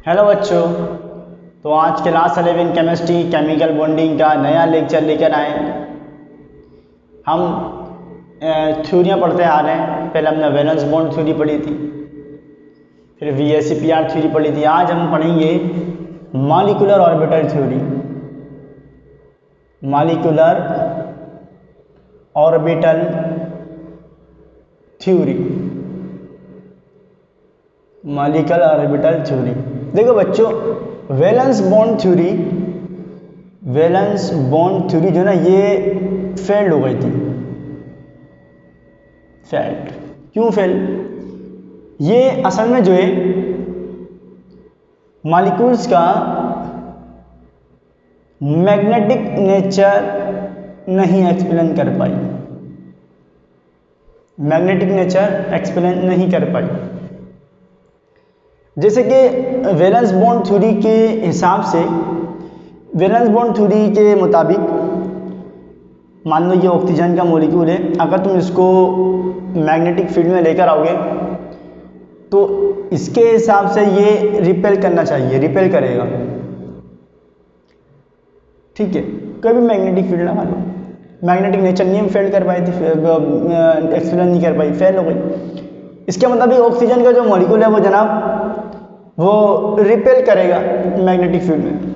Hello बच्चों। तो आज क्लास 11 केमिस्ट्री केमिकल बॉन्डिंग का नया लेक्चर लेकर आए। हम थ्योरियाँ पढ़ते आ रहे हैं। पहले हमने वैलेंस बॉन्ड थ्योरी पढ़ी थी, फिर VSEPR थ्योरी पढ़ी थी। आज हम पढ़ेंगे molecular orbital theory. Molecular orbital theory, molecular orbital theory. देखो बच्चों, वैलेंस बॉन्ड थ्योरी जो ना ये फेल्ड हो गई थी। फेल्ड क्यों फेल? ये असल में जो है मॉलिक्यूल्स का मैग्नेटिक नेचर नहीं एक्सप्लेन कर पाई। मैग्नेटिक नेचर एक्सप्लेन नहीं कर पाई। जैसे कि वैलेंस बॉन्ड थ्योरी के हिसाब से, वैलेंस बॉन्ड थ्योरी के मुताबिक मान लो ये ऑक्सीजन का मॉलिक्यूल है। अगर तुम इसको मैग्नेटिक फील्ड में लेकर आओगे तो इसके हिसाब से ये रिपेल करना चाहिए, रिपेल करेगा। ठीक है, कोई भी मैग्नेटिक फील्ड लगा लो, मैग्नेटिक नेचर नहीं फेल कर पाई थी, एक्सप्लेन नहीं कर पाई, फेल हो गई। इसके मुताबिक ऑक्सीजन का जो मॉलिक्यूल है वो जनाब वो रिपेल करेगा मैग्नेटिक फील्ड में।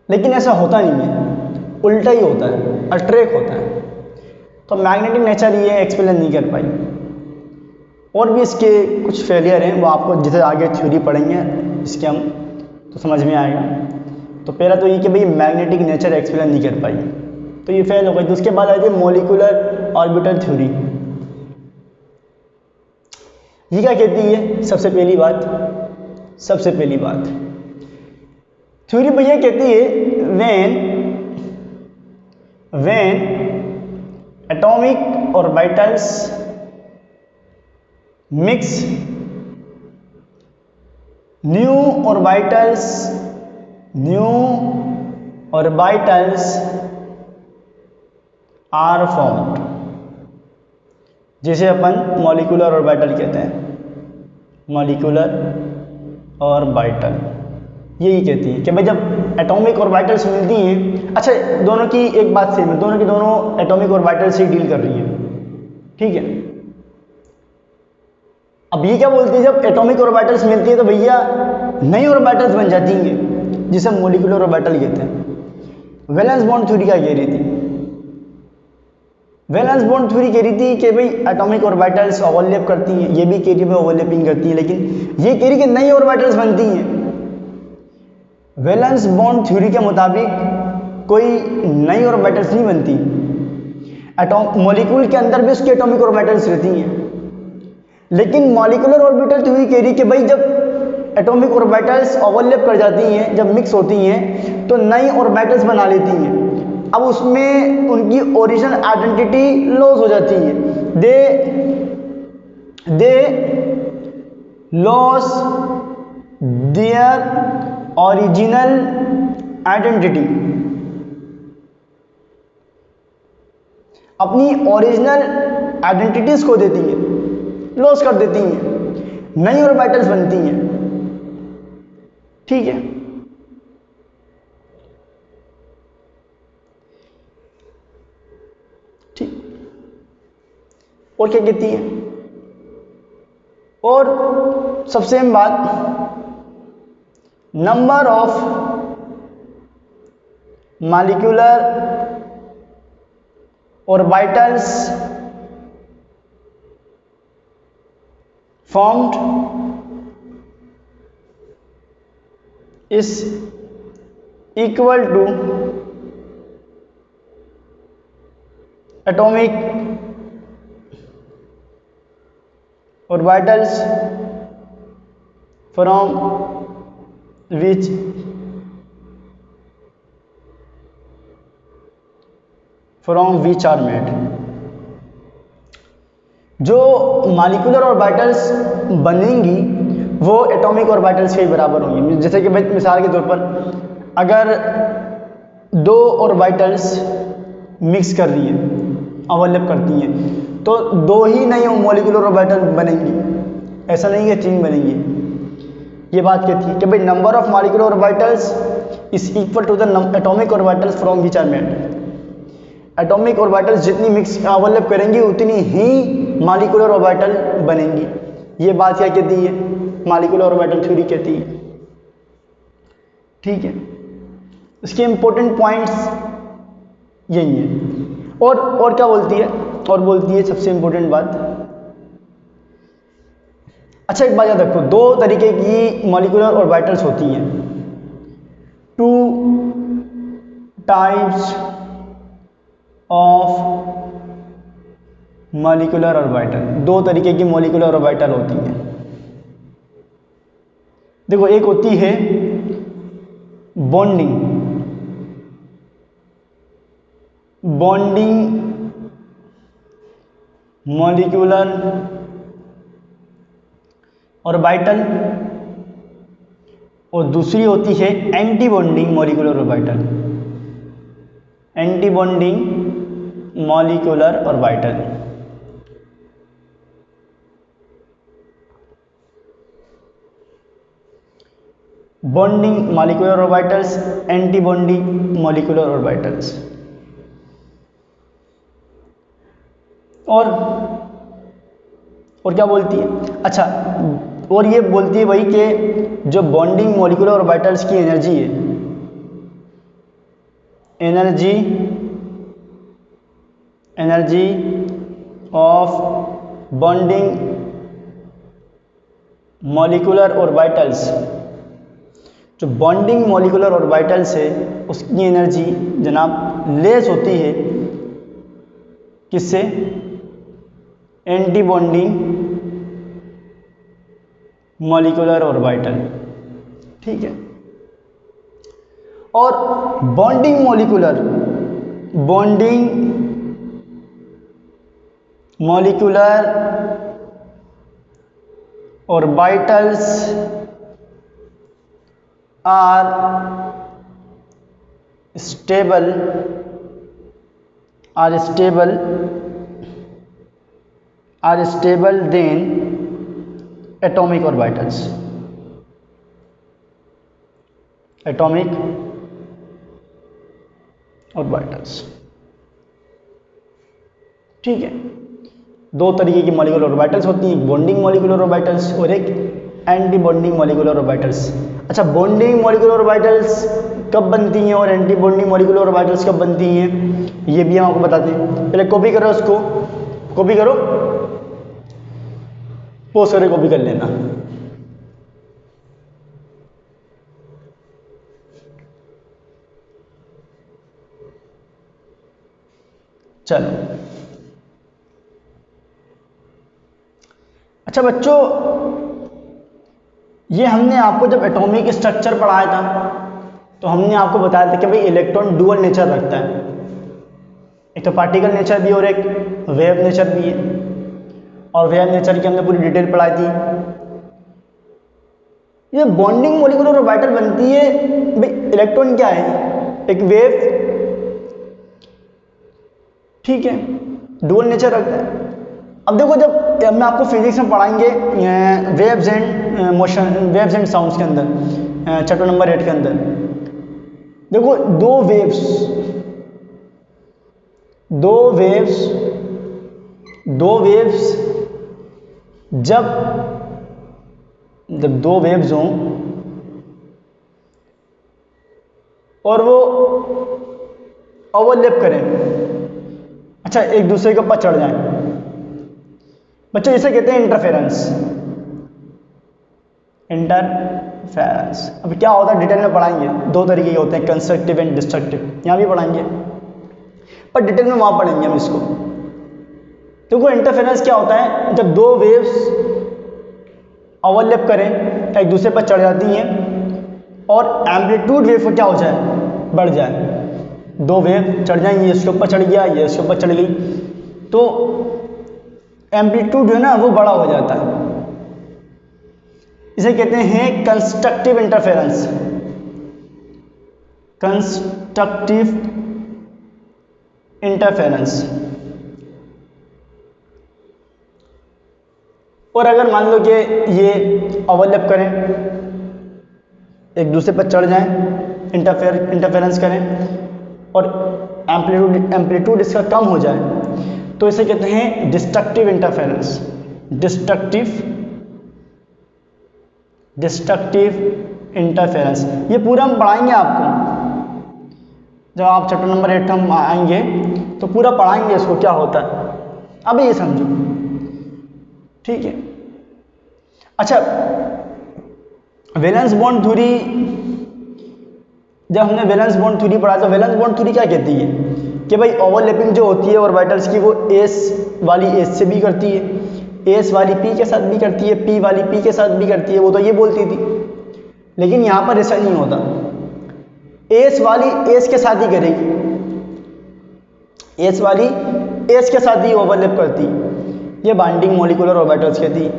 लेकिन ऐसा होता नहीं है, उल्टा ही होता है, अट्रैक्ट होता है। तो मैग्नेटिक नेचर ये एक्सप्लेन नहीं कर पाई। और भी इसके कुछ फेलियर हैं, वो आपको जिसे आगे थ्योरी पढ़ेंगे इसके हम तो समझ में आएगा। तो पहला तो ये कि भाई मैग्नेटिक नेचर एक्सप्लेन नहीं कर पाई, तो ये फेल हो गई। तो उसके बाद आई थी मॉलिक्यूलर ऑर्बिटल थ्योरी। ये क्या कहती है? सबसे पहली बात थ्योरी भैया कहती है when atomic orbitals mix, new orbitals are formed. जिसे अपन मॉलिक्यूलर ऑर्बिटल कहते हैं, मॉलिक्यूलर ऑर्बिटल यही कहती है कि भाई जब एटॉमिक ऑर्बिटल्स मिलती हैं, अच्छा दोनों की एक बात सेम है, दोनों की दोनों एटॉमिक ऑर्बिटल से डील कर रही हैं। ठीक है, अब ये क्या बोलती है, जब एटॉमिक ऑर्बिटल्स मिलती है तो भैया नई ऑर्बिटल्स बन जाती हैं, जिसे मॉलिक्यूलर ऑर्बिटल कहते हैं। वैलेंस बॉन्ड थ्योरी क्या कह रही थी? वैलेंस बॉन्ड थ्योरी कह रही थी कि भाई एटॉमिक ऑर्बिटल्स ओवरलैप करती हैं, ये भी कह रही है ओवरलैपिंग करती है, लेकिन ये कह रही कि नई ऑर्बिटल्स बनती हैं। वैलेंस बॉन्ड थ्योरी के मुताबिक कोई नई ऑर्बिटल्स नहीं बनती। मॉलिक्यूल के अंदर भी उसकी एटॉमिक ऑर्बिटल्स रहती हैं, लेकिन मॉलिक्यूलर ऑर्बिटल थ्योरी कह रही कि भाई जब एटॉमिक ऑर्बिटल्स ओवरलैप कर जाती हैं, जब मिक्स होती हैं तो नई ऑर्बिटल्स बना लेती हैं। अब उसमें उनकी ओरिजिनल आइडेंटिटी लॉस हो जाती है। दे लॉस देयर ओरिजिनल आइडेंटिटी, अपनी ओरिजिनल आइडेंटिटीज खो देती हैं, लॉस कर देती हैं, नई ऑर्बिटल्स बनती हैं। ठीक है, ठीक। और क्या कहती है? और सबसे अहम बात, number of molecular orbitals formed is equal to atomic orbitals from which are made। जो मॉलिक्यूलर ऑर्बिटल्स बनेंगी वो एटॉमिक ऑर्बिटल्स के बराबर होंगी। जैसे कि भाई मिसाल के तौर पर अगर दो ऑर्बिटल्स मिक्स कर रही हैं, ओवरलैप करती हैं, तो दो ही नई मॉलिक्यूलर ऑर्बिटल बनेंगी, ऐसा नहीं है तीन बनेंगी। ये बात कहती है कि भाई number of molecular orbitals is equal to the atomic orbitals from which are made. Atomic orbitals जितनी मिक्स ओवरलैप करेंगी उतनी ही मॉलिक्यूलर ऑर्बिटल बनेंगी। ये बात क्या कहती है, मॉलिक्यूलर ऑर्बिटल थ्योरी कहती है। ठीक है, इसके इंपॉर्टेंट पॉइंट्स यही है। और क्या बोलती है, और बोलती है सबसे इंपॉर्टेंट बात, अच्छा एक बात याद रखो, दो तरीके की मॉलिक्यूलर ऑर्बिटल्स होती हैं, two types of molecular orbital, दो तरीके की मॉलिक्यूलर ऑर्बिटल होती हैं। देखो एक होती है बॉन्डिंग मॉलिक्यूलर ऑर्बिटल, और दूसरी होती है anti bonding molecular orbital. Anti bonding molecular orbital. Bonding molecular orbitals, anti bonding molecular orbitals. और क्या बोलती है, अच्छा और ये बोलती है भाई कि जो बॉन्डिंग मॉलिक्यूलर ऑर्बिटल्स की एनर्जी है, energy of bonding molecular orbitals, जो बॉन्डिंग मॉलिक्यूलर ऑर्बिटल्स है उसकी एनर्जी जनाब लेस होती है किससे, एंटी बॉन्डिंग मॉलिक्यूलर ऑर्बिटल। ठीक है, और bonding molecular orbitals are stable than atomic orbitals। ठीक है, दो तरीके की मॉलिक्यूलर ऑर्बिटल्स होती हैं, बॉन्डिंग मॉलिक्यूलर ऑर्बिटल्स और एक एंटी बॉन्डिंग मॉलिक्यूलर ऑर्बिटल्स। अच्छा, बॉन्डिंग मॉलिक्यूलर ऑर्बिटल्स कब बनती हैं और एंटी बॉन्डिंग मॉलिक्यूलर ऑर्बिटल्स कब बनती हैं, ये भी हम आपको बताते हैं। पहले कॉपी करो, उसको कॉपी करो, पोस्ट करके कॉपी कर लेना। चलो, अच्छा बच्चों, ये हमने आपको जब एटॉमिक स्ट्रक्चर पढ़ाया था तो हमने आपको बताया था कि भाई इलेक्ट्रॉन डुअल नेचर रखता है, एक तो पार्टिकल नेचर भी और एक वेव नेचर भी है, और वेव नेचर की हमने पूरी डिटेल पढ़ाई थी। ये बॉन्डिंग मॉलिक्यूलर ऑर्बिटल बनती है, भाई इलेक्ट्रॉन क्या है, एक वेव, ठीक है, डुअल नेचर रखता है। अब देखो, जब हम आपको फिजिक्स में पढ़ाएंगे waves and motion, waves and sounds के अंदर, चैप्टर नंबर 8 के अंदर, देखो दो वेव्स जब दो वेव्स हों और वो ओवरलैप करें, अच्छा एक दूसरे के ऊपर चढ़ जाएं, बच्चों इसे कहते हैं इंटरफेरेंस। अब क्या होता है डिटेल में पढ़ाएंगे, दो तरीके के होते हैं, कंस्ट्रक्टिव एंड डिस्ट्रक्टिव, यहाँ भी पढ़ाएंगे पर डिटेल में वहाँ पढ़ेंगे हम इसको। देखो इंटरफेरेंस क्या होता है, जब दो वेव्स ओवरलैप करें, एक दूसरे पर चढ़ जाती हैं और एम्पलीट्यूड वेव क्या हो जाए, बढ़ जाए, दो वेव चढ़ जाएंगी, ये इसके ऊपर चढ़ गया, ये इसके ऊपर चढ़ गई, तो एम्पलीट्यूड जो है ना वो बड़ा हो जाता है, इसे कहते हैं कंस्ट्रक्टिव इंटरफेरेंस। और अगर मान लो कि ये ओवरलैप करें एक दूसरे पर चढ़ जाएं, इंटरफेरेंस करें और एम्पलीट्यूड इसका कम हो जाए, तो इसे कहते हैं डिस्ट्रक्टिव इंटरफेरेंस। डिस्ट्रक्टिव इंटरफेरेंस, ये पूरा हम पढ़ाएंगे आपको जब आप चैप्टर नंबर 8 हम आएंगे तो पूरा पढ़ाएंगे इसको क्या होता है। अभी ये समझो, ठीक है। अच्छा, वैलेंस बॉन्ड थ्योरी, जब हमने वैलेंस बॉन्ड थ्योरी पढ़ा तो वैलेंस बॉन्ड थ्योरी क्या कहती है कि भाई ओवरलैपिंग जो होती है ऑर्बिटल्स की, वो एस वाली एस से भी करती है, एस वाली पी के साथ भी करती है, पी वाली पी के साथ भी करती है, वो तो ये बोलती थी। लेकिन यहाँ पर ऐसा नहीं होता, एस वाली एस के साथ ही करेगी, एस वाली एस के साथ ही ओवरलैप करती, ये बाइंडिंग मॉलिक्यूलर ऑर्बिटल्स कहती है।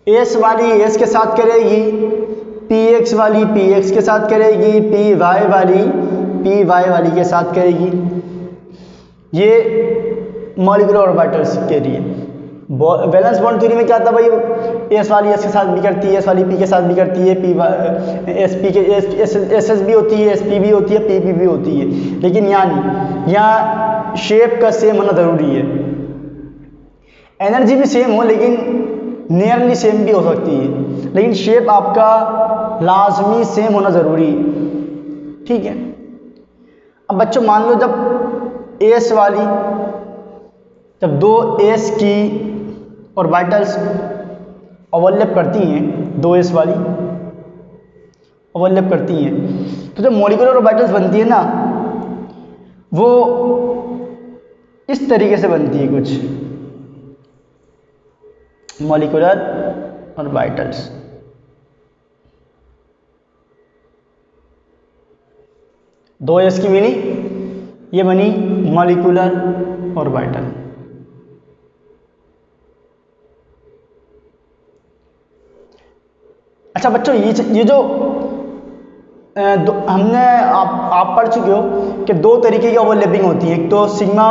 एस वाली एस के साथ करेगी, पी एक्स वाली पी एक्स के साथ करेगी, पी वाई वाली के साथ करेगी। ये मॉलिक्यूलर ऑर्बिटल्स के लिए। वैलेंस बॉन्ड थ्योरी में क्या था भाई, एस वाली एस के साथ भी करती है, एस वाली पी के साथ भी करती है, पी एस पी के एस भी होती है, एस पी भी होती है, पी पी भी होती है। लेकिन यहाँ नहीं, यहाँ शेप का सेम होना ज़रूरी है। एनर्जी भी सेम हो लेकिन नियरली सेम भी हो सकती है, लेकिन शेप आपका लाजमी सेम होना ज़रूरी है, ठीक है। अब बच्चों मान लो जब एस वाली, जब दो एस की ऑर्बिटल्स ओवरलैप करती हैं, दो एस वाली ओवरलैप करती हैं, तो जब मॉलिक्यूलर ऑर्बिटल्स बनती है ना, वो इस तरीके से बनती है कुछ मॉलिक्यूलर ऑर्बिटल्स। दो एस की बनी, ये बनी मॉलिक्यूलर ऑर्बिटल। अच्छा बच्चों, ये जो हमने आप पढ़ चुके हो कि दो तरीके की ओवरलैपिंग होती है, एक तो सिग्मा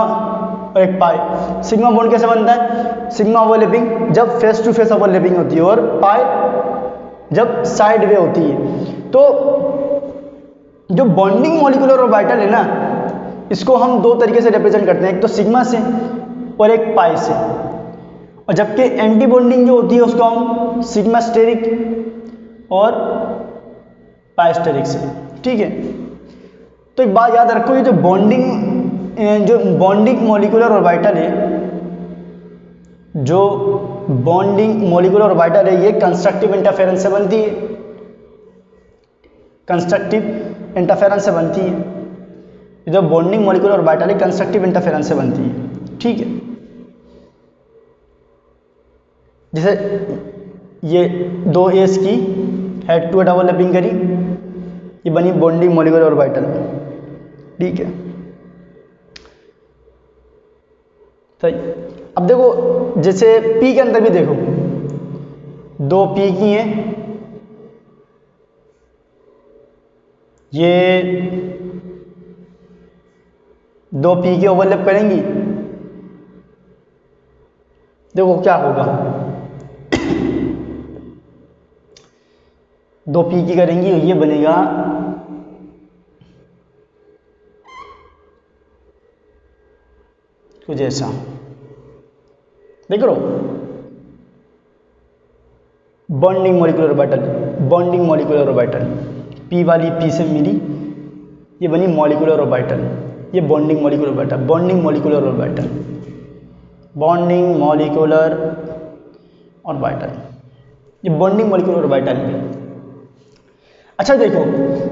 और एक पाई। सिग्मा बॉन्ड कैसे बनता है, सिग्मा ओवरलैपिंग जब फेस टू फेस ओवरलैपिंग होती है, और पाई जब साइड वे होती है। तो जो बॉन्डिंग मॉलिक्यूलर ऑर्बिटल है ना, इसको हम दो तरीके से रिप्रेजेंट करते हैं, एक तो सिग्मा से और एक पाई से। और जबकि एंटी बॉन्डिंग जो होती है उसको हम सिग्मा स्टेरिक और पाई स्टेरिक से, ठीक है। तो एक बात याद रखो, ये जो बॉन्डिंग मॉलिक्यूलर ऑर्बिटल है, जो बॉन्डिंग मॉलिक्यूलर ऑर्बिटल है, ये कंस्ट्रक्टिव इंटरफेरेंस से बनती है, कंस्ट्रक्टिव इंटरफेरेंस से बनती है। जो बॉन्डिंग मॉलिक्यूलर ऑर्बिटल है कंस्ट्रक्टिव इंटरफेरेंस से बनती है, ठीक है। जैसे ये दो एस की हेड टू हेड ओवरलैपिंग करी, ये बनी बॉन्डिंग मॉलिक्यूलर ऑर्बिटल, ठीक है। सही। अब देखो, जैसे पी के अंदर भी देखो, दो पी की हैं, ये दो पी के ओवरलैप करेंगी, देखो क्या होगा, दो पी की करेंगी, ये बनेगा कुछ ऐसा, देख लो, bonding molecular orbital, bonding molecular orbital, P वाली पी से मिली, ये बनी मॉलिक्यूलर ऑर्बिटल, ये bonding molecular orbital, bonding molecular orbital, bonding molecular orbital, ये बॉन्डिंग मॉलिक्यूलर ऑर्बिटल है। अच्छा देखो,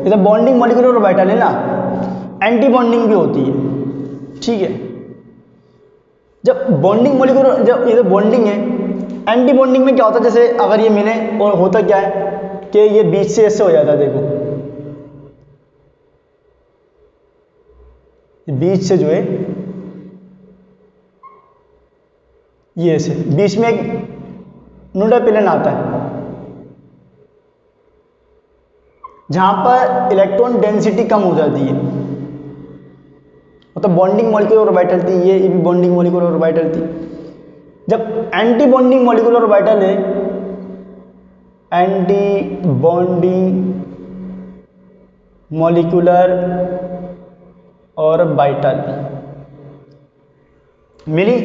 ये बॉन्डिंग मॉलिक्यूलर ऑर्बिटल है ना, एंटी बॉन्डिंग भी होती है, ठीक है। जब बॉन्डिंग मॉलिक्यूलर, जब ये बॉन्डिंग है, एंटी बॉन्डिंग में क्या होता है, जैसे अगर ये मिले और होता क्या है कि ये बीच से ऐसे हो जाता है, देखो बीच से जो है ये ऐसे बीच में एक न्यूट्रल पिलन आता है, जहां पर इलेक्ट्रॉन डेंसिटी कम हो जाती है, तो बॉन्डिंग मॉलिक्यूलर ऑर्बिटल थी, ये भी बॉन्डिंग मॉलिक्यूलर ऑर्बिटल थी। जब एंटी बॉन्डिंग मॉलिक्यूलर ऑर्बिटल है, एंटी बॉन्डिंग मॉलिक्यूलर ऑर्बिटल मिली।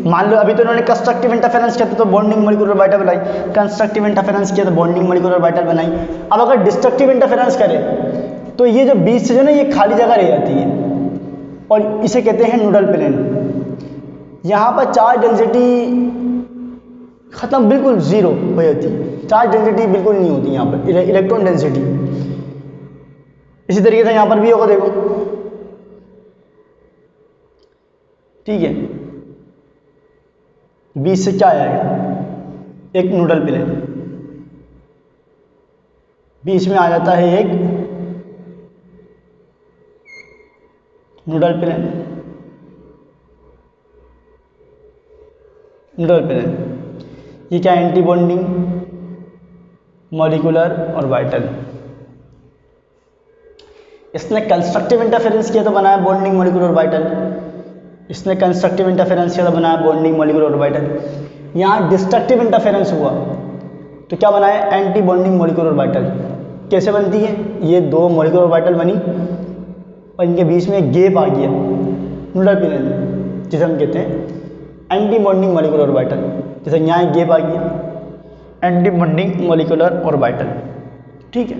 मान लो अभी तो उन्होंने कंस्ट्रक्टिव इंटरफेरेंस किया था तो बॉन्डिंग मॉलिक्यूलर ऑर्बिटल बनाई, कंस्ट्रक्टिव इंटरफेरेंस किया तो बॉन्डिंग मॉलिक्यूलर ऑर्बिटल बनाई। अब अगर डिस्ट्रक्टिव इंटरफेरेंस करें तो ये जो बीच से जो ना ये खाली जगह रह जाती है और इसे कहते हैं नोडल प्लेन। यहाँ पर चार्ज डेंसिटी खत्म, बिल्कुल जीरो हो जाती है, चार्ज डेंसिटी बिल्कुल नहीं होती यहाँ पर, इलेक्ट्रॉन डेंसिटी। इसी तरीके से यहाँ पर भी होगा, देखो ठीक है। बीच से क्या आएगा, एक नोडल प्लेन, बीच में आ जाता है एक नोडल प्लेन, नोडल प्लेन। ये क्या, एंटी बॉन्डिंग मॉलिक्यूलर ऑर्बिटल। इसने कंस्ट्रक्टिव इंटरफेरेंस किया तो बनाया बॉन्डिंग मॉलिक्यूलर ऑर्बिटल, इसने कंस्ट्रक्टिव इंटरफेरेंस किया तो बनाया बॉन्डिंग मॉलिक्यूलर ऑर्बिटल। यहाँ डिस्ट्रक्टिव इंटरफेरेंस हुआ तो क्या बनाया, एंटी बॉन्डिंग मॉलिक्यूलर ऑर्बिटल। कैसे बनती है, ये दो मॉलिक्यूलर ऑर्बिटल बनी और इनके बीच में एक गैप आ गया नोडल प्लेन, जिसे हम कहते हैं एंटी बॉन्डिंग मॉलिक्यूलर ऑर्बिटल। जैसे यहाँ एक गैप आ गया, एंटी बॉन्डिंग मॉलिक्यूलर ऑर्बिटल, ठीक है।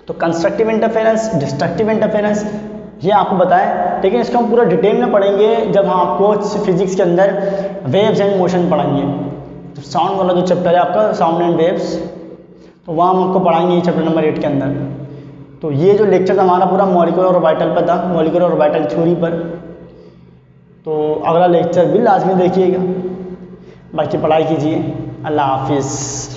तो कंस्ट्रक्टिव इंटरफेरेंस, डिस्ट्रक्टिव इंटरफेरेंस ये आपको बताएं, लेकिन इसको हम पूरा डिटेल में पढ़ेंगे जब हम आपको फिजिक्स के अंदर वेव्स एंड मोशन पढ़ाएंगे। तो साउंड वाला जो चैप्टर है आपका, साउंड एंड वेव्स, तो वहाँ हम आपको पढ़ाएंगे चैप्टर नंबर 8 के अंदर। तो ये जो लेक्चर हमारा पूरा मॉलिक्यूलर ऑर्बिटल पर था, मॉलिक्यूलर ऑर्बिटल थ्योरी पर। तो अगला लेक्चर भी लास्ट में देखिएगा, बाकी पढ़ाई कीजिए। अल्लाह हाफिज़।